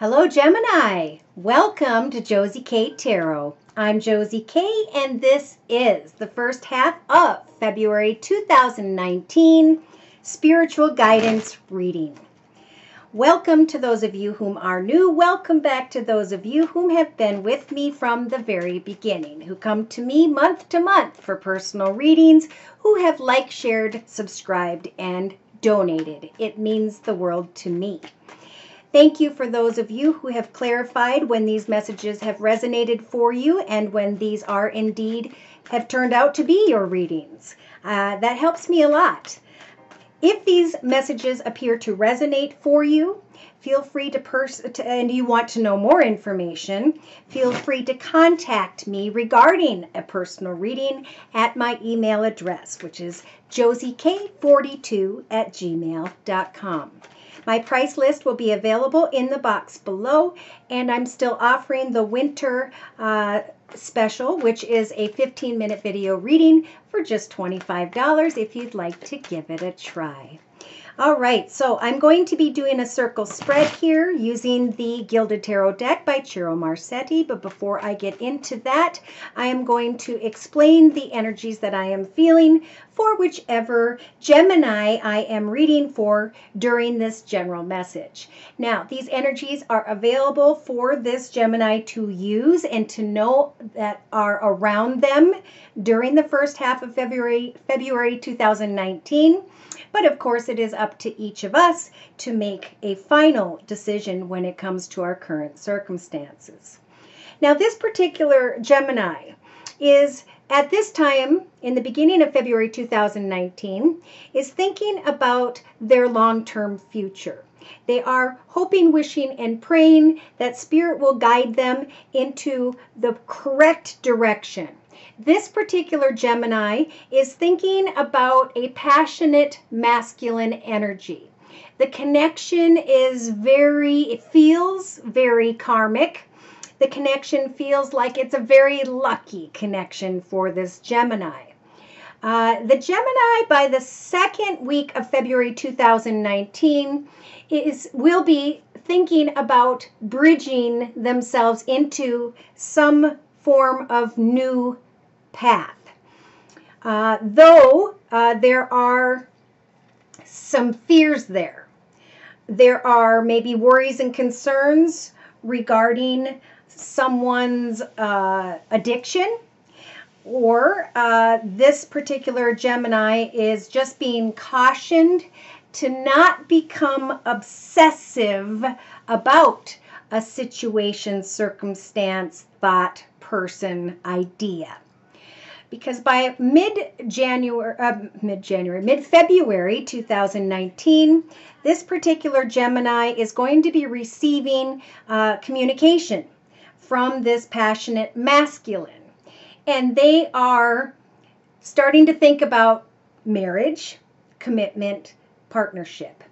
Hello, Gemini. Welcome to Josie K Tarot. I'm Josie K, and this is the first half of February 2019 Spiritual Guidance Reading. Welcome to those of you whom are new. Welcome back to those of you whom have been with me from the very beginning, who come to me month to month for personal readings, who have liked, shared, subscribed, and donated. It means the world to me. Thank you for those of you who have clarified when these messages have resonated for you and when these are indeed have turned out to be your readings. That helps me a lot. If these messages appear to resonate for you, feel free and you want to know more information, feel free to contact me regarding a personal reading at my email address, which is josiek42@gmail.com. My price list will be available in the box below, and I'm still offering the winter special, which is a 15-minute video reading for just $25 if you'd like to give it a try. All right, so I'm going to be doing a circle spread here using the Gilded Tarot deck by Ciro Marsetti, but before I get into that, I am going to explain the energies that I am feeling for whichever Gemini I am reading for during this general message. Now, these energies are available for this Gemini to use and to know that are around them during the first half of February 2019. But of course, it is up to each of us to make a final decision when it comes to our current circumstances. Now, this particular Gemini is at this time, in the beginning of February 2019, is thinking about their long-term future. They are hoping, wishing, and praying that Spirit will guide them into the correct direction. This particular Gemini is thinking about a passionate masculine energy. The connection is it feels very karmic. The connection feels like it's a very lucky connection for this Gemini. The Gemini, by the second week of February 2019, will be thinking about bridging themselves into some form of new path. Though there are some fears there. There are maybe worries and concerns regarding someone's addiction, or this particular Gemini is just being cautioned to not become obsessive about a situation, circumstance, thought, person, idea. Because by mid-February 2019, this particular Gemini is going to be receiving communication from this passionate masculine. And they are starting to think about marriage, commitment, partnership.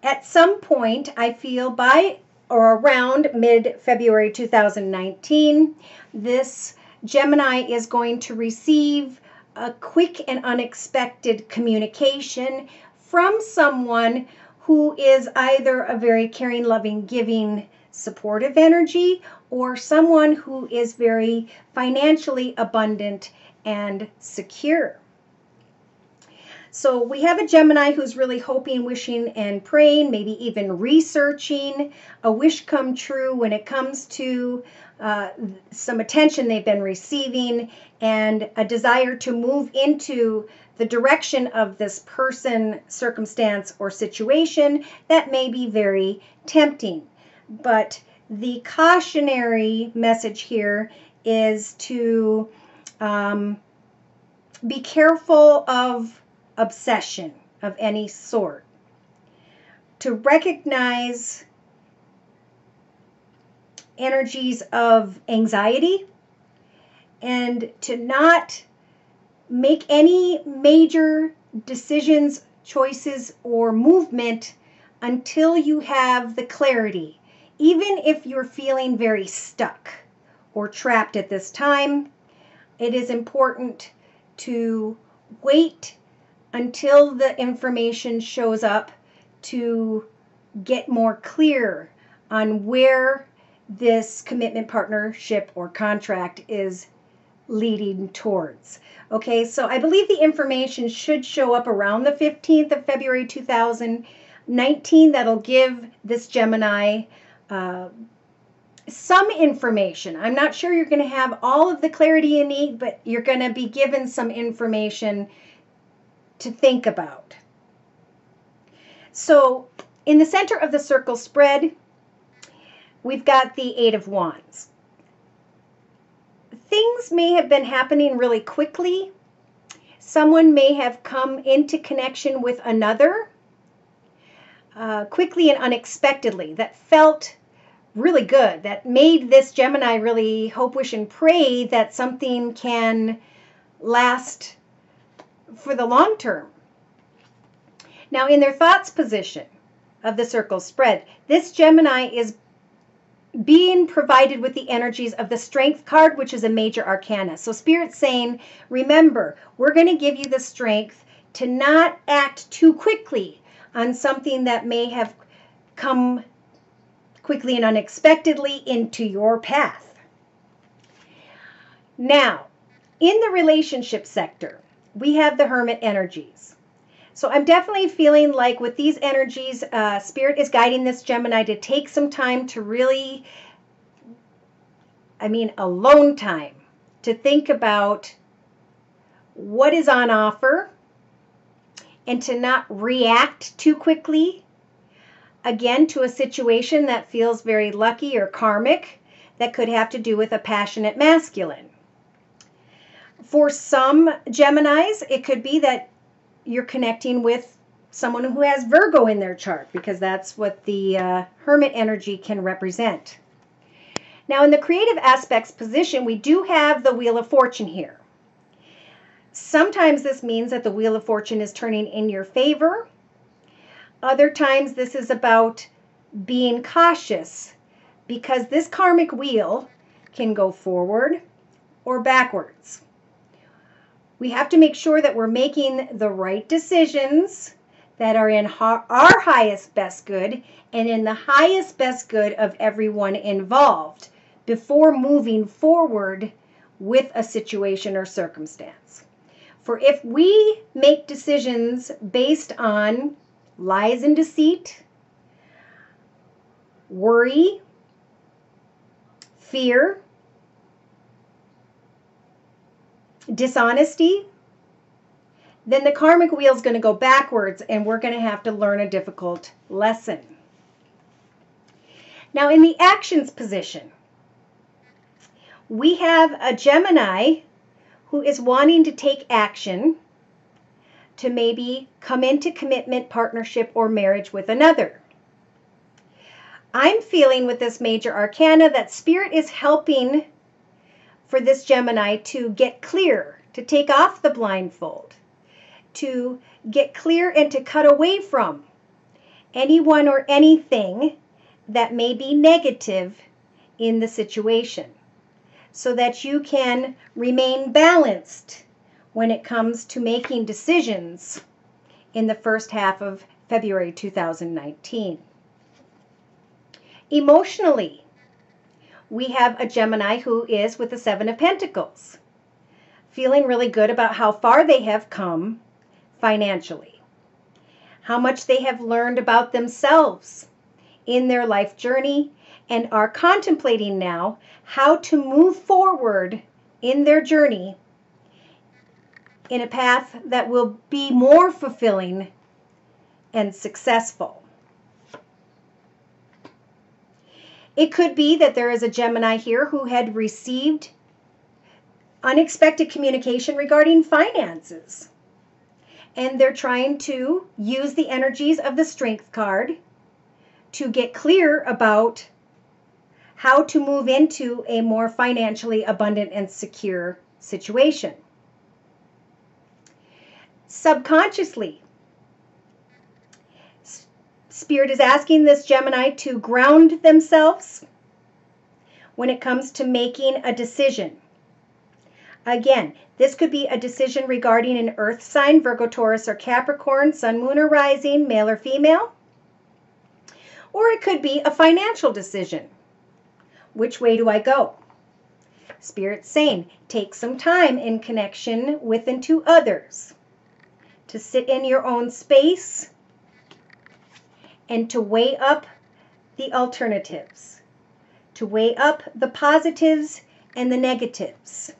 At some point, I feel by or around mid-February 2019, this Gemini is going to receive a quick and unexpected communication from someone who is either a very caring, loving, giving, supportive energy, or someone who is very financially abundant and secure. So we have a Gemini who's really hoping, wishing, and praying, maybe even researching a wish come true when it comes to some attention they've been receiving and a desire to move into the direction of this person, circumstance, or situation that may be very tempting. But the cautionary message here is to be careful of obsession of any sort, to recognize energies of anxiety, and to not make any major decisions, choices, or movement until you have the clarity. Even if you're feeling very stuck or trapped at this time, it is important to wait until the information shows up to get more clear on where this commitment, partnership, or contract is leading towards. Okay, so I believe the information should show up around the 15th of February 2019. That'll give this Gemini some information. I'm not sure you're going to have all of the clarity you need, but you're going to be given some information to think about. So in the center of the circle spread, we've got the Eight of Wands. Things may have been happening really quickly. Someone may have come into connection with another quickly and unexpectedly that felt really good, that made this Gemini really hope, wish, and pray that something can last for the long term. Now, in their thoughts position of the circle spread, this Gemini is being provided with the energies of the Strength card, which is a major arcana. So Spirit's saying, remember, we're going to give you the strength to not act too quickly on something that may have come quickly and unexpectedly into your path. Now, in the relationship sector, we have the Hermit energies. So I'm definitely feeling like with these energies, Spirit is guiding this Gemini to take some time to really, alone time, to think about what is on offer and to not react too quickly, again, to a situation that feels very lucky or karmic that could have to do with a passionate masculine. For some Geminis, it could be that you're connecting with someone who has Virgo in their chart, because that's what the Hermit energy can represent. Now, in the creative aspects position, we do have the Wheel of Fortune here. Sometimes this means that the Wheel of Fortune is turning in your favor. Other times this is about being cautious, because this karmic wheel can go forward or backwards. We have to make sure that we're making the right decisions that are in our highest best good and in the highest best good of everyone involved before moving forward with a situation or circumstance. For if we make decisions based on lies and deceit, worry, fear, dishonesty, then the karmic wheel is going to go backwards and we're going to have to learn a difficult lesson. Now, in the actions position, we have a Gemini who is wanting to take action to maybe come into commitment, partnership, or marriage with another. I'm feeling with this major arcana that Spirit is helping for this Gemini to get clear, to take off the blindfold, to get clear and to cut away from anyone or anything that may be negative in the situation, so that you can remain balanced when it comes to making decisions in the first half of February 2019. Emotionally, we have a Gemini who is with the Seven of Pentacles, feeling really good about how far they have come financially, how much they have learned about themselves in their life journey, and are contemplating now how to move forward in their journey in a path that will be more fulfilling and successful. It could be that there is a Gemini here who had received unexpected communication regarding finances, and they're trying to use the energies of the Strength card to get clear about how to move into a more financially abundant and secure situation. Subconsciously, Spirit is asking this Gemini to ground themselves when it comes to making a decision. Again, this could be a decision regarding an earth sign, Virgo, Taurus, or Capricorn, sun, moon, or rising, male or female. Or it could be a financial decision. Which way do I go? Spirit's saying, take some time in connection with and to others to sit in your own space and to weigh up the alternatives, to weigh up the positives and the negatives.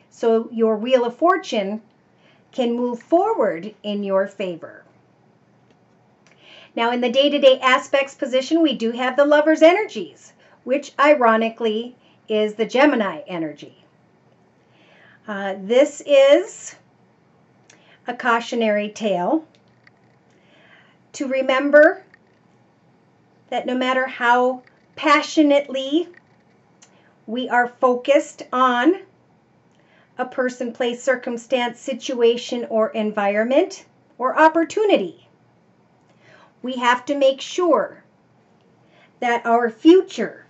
So your Wheel of Fortune can move forward in your favor. Now in the day-to-day aspects position, we do have the Lover's energies, which ironically is the Gemini energy. This is a cautionary tale to remember that no matter how passionately we are focused on a person, place, circumstance, situation, or environment, or opportunity, we have to make sure that our future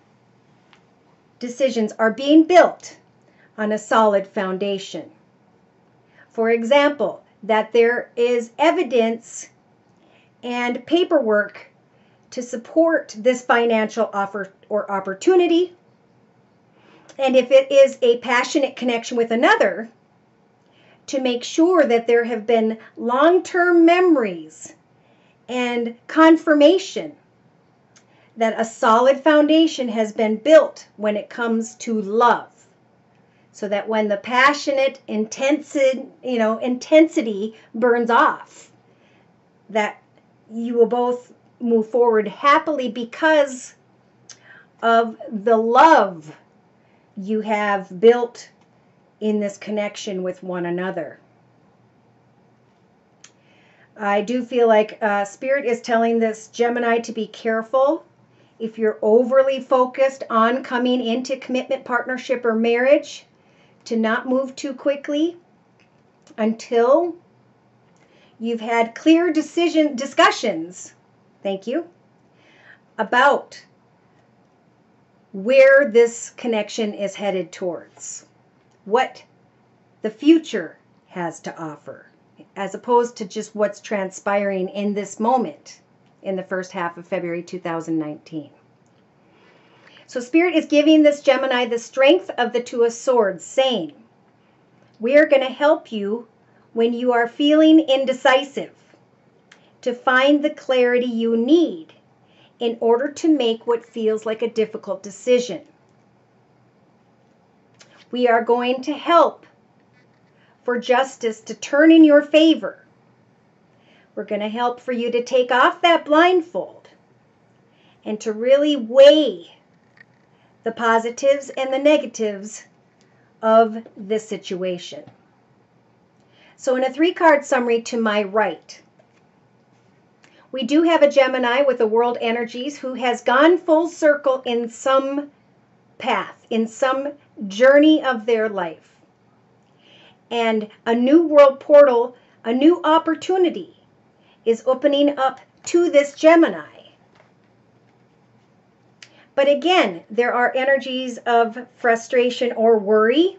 decisions are being built on a solid foundation. For example, that there is evidence and paperwork to support this financial offer or opportunity. And if it is a passionate connection with another, to make sure that there have been long-term memories and confirmation that a solid foundation has been built when it comes to love. So that when the passionate intensity burns off, that you will both move forward happily because of the love you have built in this connection with one another. I do feel like Spirit is telling this Gemini to be careful if you're overly focused on coming into commitment, partnership, or marriage, to not move too quickly until you've had clear discussions, thank you, about where this connection is headed towards, what the future has to offer, as opposed to just what's transpiring in this moment in the first half of February 2019. So Spirit is giving this Gemini the strength of the Two of Swords, saying, we are going to help you when you are feeling indecisive to find the clarity you need in order to make what feels like a difficult decision. We are going to help for justice to turn in your favor. We're going to help for you to take off that blindfold and to really weigh the positives and the negatives of this situation. So in a 3-card summary to my right, we do have a Gemini with the world energies who has gone full circle in some path, in some journey of their life. And a new world portal, a new opportunity is opening up to this Gemini. But again, there are energies of frustration or worry,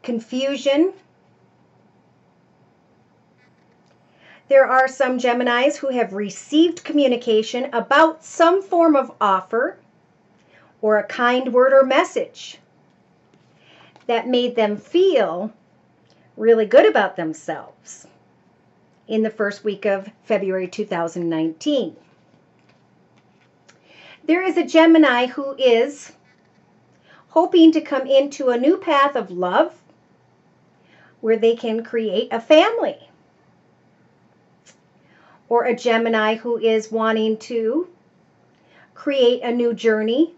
confusion. There are some Geminis who have received communication about some form of offer or a kind word or message that made them feel really good about themselves in the first week of February 2019. There is a Gemini who is hoping to come into a new path of love where they can create a family. Or a Gemini who is wanting to create a new journey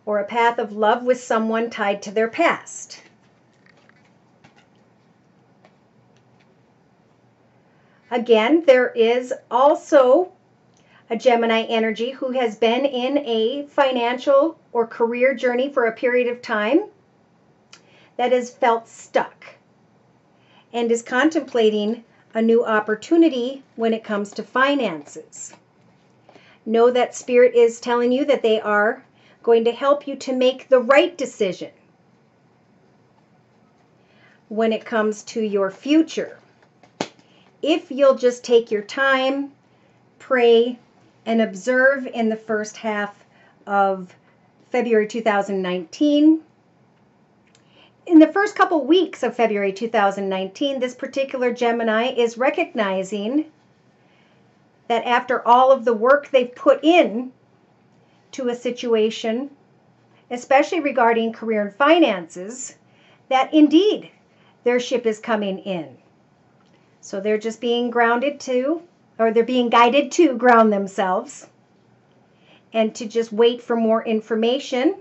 or a path of love with someone tied to their past. Again, there is also a Gemini energy who has been in a financial or career journey for a period of time that has felt stuck and is contemplating a new opportunity when it comes to finances. Know that Spirit is telling you that they are going to help you to make the right decision when it comes to your future if you'll just take your time, pray, and observe in the first half of February 2019. In the first couple weeks of February 2019, this particular Gemini is recognizing that after all of the work they've put in to a situation, especially regarding career and finances, that indeed their ship is coming in. So they're just being grounded to, or they're being guided to ground themselves and to just wait for more information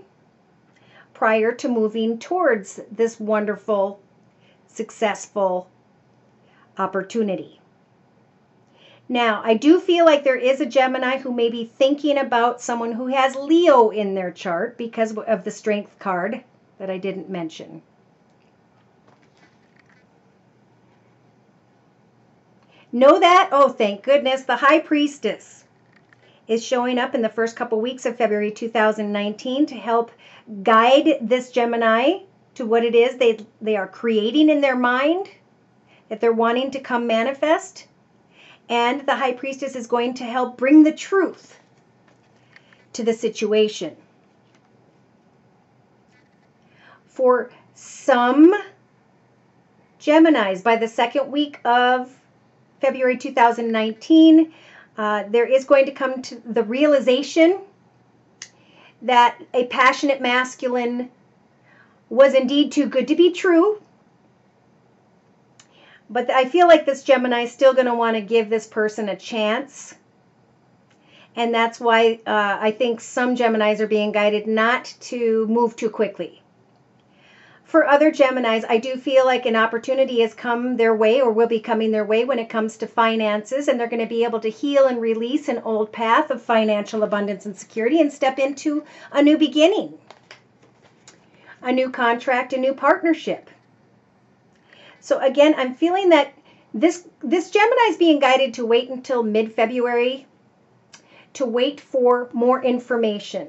prior to moving towards this wonderful, successful opportunity. Now, I do feel like there is a Gemini who may be thinking about someone who has Leo in their chart because of the Strength card that I didn't mention. Know that, oh, thank goodness, the High Priestess is showing up in the first couple weeks of February 2019 to help guide this Gemini to what it is they are creating in their mind, that they're wanting to come manifest. And the High Priestess is going to help bring the truth to the situation. For some Geminis, by the second week of February 2019, there is going to come to the realization that a passionate masculine was indeed too good to be true. But I feel like this Gemini is still going to want to give this person a chance. And that's why I think some Geminis are being guided not to move too quickly. For other Geminis, I do feel like an opportunity has come their way or will be coming their way when it comes to finances, and they're going to be able to heal and release an old path of financial abundance and security and step into a new beginning, a new contract, a new partnership. So again, I'm feeling that this Gemini is being guided to wait until mid-February, to wait for more information,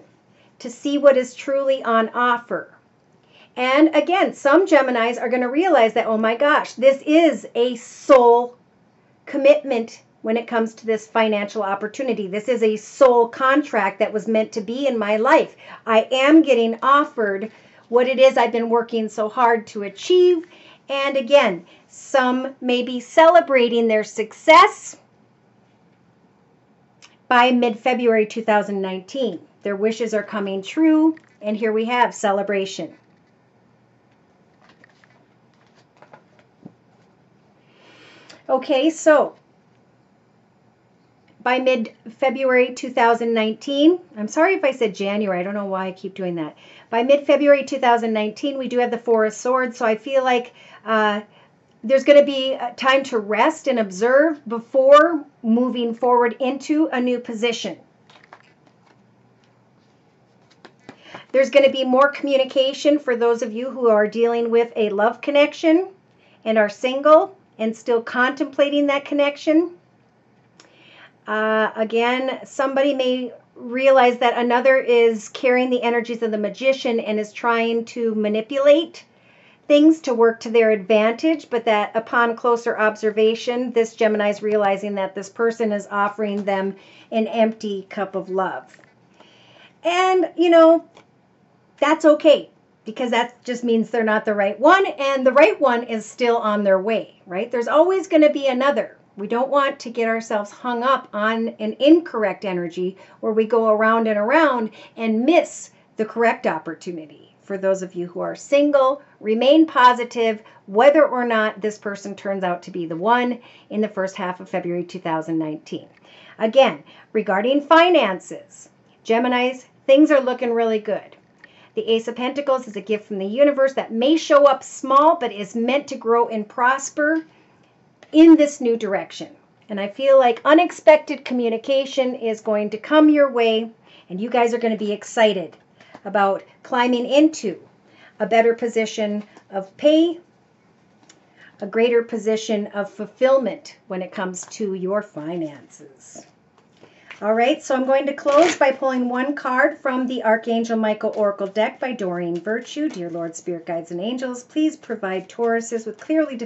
to see what is truly on offer. And again, some Geminis are going to realize that, oh my gosh, this is a soul commitment when it comes to this financial opportunity. This is a soul contract that was meant to be in my life. I am getting offered what it is I've been working so hard to achieve. And again, some may be celebrating their success by mid-February 2019. Their wishes are coming true, and here we have celebration. Okay, so by mid-February 2019, I'm sorry if I said January, I don't know why I keep doing that. By mid-February 2019, we do have the Four of Swords, so I feel like there's going to be time to rest and observe before moving forward into a new position. There's going to be more communication for those of you who are dealing with a love connection and are single and still contemplating that connection. Again, somebody may realize that another is carrying the energies of the magician and is trying to manipulate things to work to their advantage, but that upon closer observation, this Gemini is realizing that this person is offering them an empty cup of love. And, you know, that's okay, because that just means they're not the right one, and the right one is still on their way, right? There's always going to be another. We don't want to get ourselves hung up on an incorrect energy where we go around and around and miss the correct opportunity. For those of you who are single, remain positive whether or not this person turns out to be the one in the first half of February 2019. Again, regarding finances, Geminis, things are looking really good. The Ace of Pentacles is a gift from the universe that may show up small, but is meant to grow and prosper in this new direction. And I feel like unexpected communication is going to come your way, and you guys are going to be excited about climbing into a better position of pay, a greater position of fulfillment when it comes to your finances. All right, so I'm going to close by pulling one card from the Archangel Michael Oracle deck by Doreen Virtue. Dear Lord, Spirit Guides, and Angels, please provide Tauruses with a clearly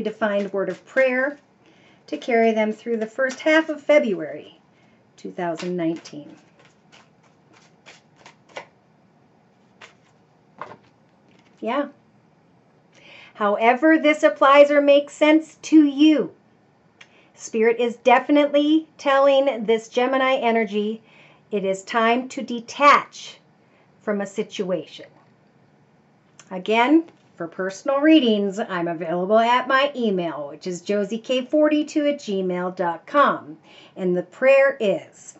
defined word of prayer to carry them through the first half of February 2019. Yeah. However this applies or makes sense to you, Spirit is definitely telling this Gemini energy it is time to detach from a situation. Again, for personal readings, I'm available at my email, which is josiek42@gmail.com. And the prayer is,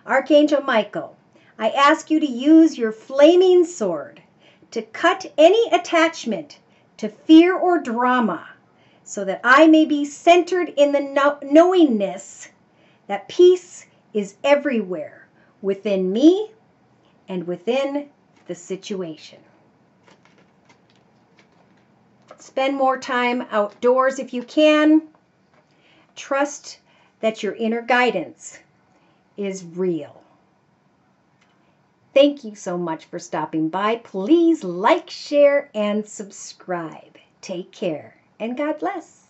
Archangel Michael, I ask you to use your flaming sword to cut any attachment to fear or drama, so that I may be centered in the knowingness that peace is everywhere, within me and within the situation. Spend more time outdoors if you can. Trust that your inner guidance is real. Thank you so much for stopping by. Please like, share, and subscribe. Take care, and God bless.